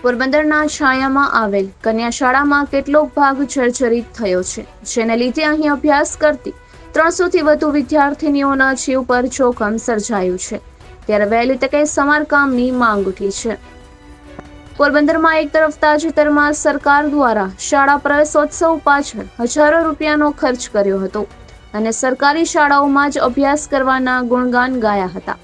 પોરબંદરના છાયામાં આવેલ કન્યા શાળામાં કેટલોક ભાગ જર્જરિત થયો છે, જેને લીધે અહીં અભ્યાસ કરતી 300 થી વધુ વિદ્યાર્થીનીઓના જીવ પર જોખમ સર્જાયું છે। ત્યારે વહેલી તકે સમારકામની માંગ ઉઠી છે। પોરબંદરમાં એક તરફ તાજેતરમાં સરકાર દ્વારા શાળા પ્રવેશોત્સવ પાછળ હજારો રૂપિયાનો ખર્ચ કર્યો હતો અને સરકારી શાળાઓમાં જ અભ્યાસ કરવાના ગુણગાન ગાયા હતા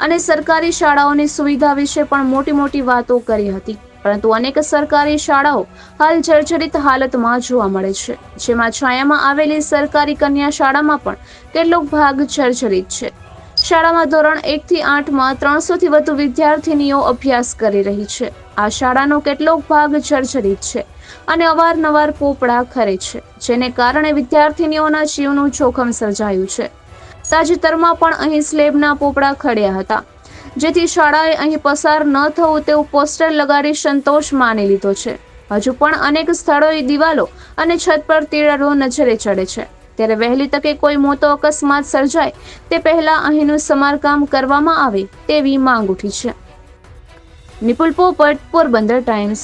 અને સરકારી શાળાઓની સુવિધા વિશે પણ મોટી મોટી વાતો કરી હતી, પરંતુ અનેક સરકારી શાળાઓ હાલ જર્જરિત હાલતમાં જોવા મળે છે, જેમાં છાયામાં આવેલી સરકારી કન્યા શાળામાં પણ કેટલોક ભાગ જર્જરિત છે। શાળામાં ધોરણ 1 થી 8માં 300 થી વધુ વિદ્યાર્થીનીઓ અભ્યાસ કરી રહી છે। આ શાળાનો કેટલોક ભાગ જર્જરિત છે અને અવારનવાર પોપડા ખરે છે, જેને કારણે વિદ્યાર્થીનીઓના જીવનું જોખમ સર્જાયું છે। તાજેતરમાં પણ અહીં સ્લેબના પોપડા ખડ્યા હતા, જેથી શાળાએ અહીં પસાર ન થવું તેવું પોસ્ટર લગાડી સંતોષ માની લીધો છે। હજુ પણ અનેક સ્થળોએ દિવાલો અને છત પર તિરાડો નજરે ચડે છે। ત્યારે વહેલી તકે કોઈ મોટો અકસ્માત સર્જાય તે પહેલા અહીંનું સમારકામ કરવામાં આવે તેવી માંગ ઉઠી છે। નિપુલ પોપટ, પોરબંદર ટાઈમ્સ।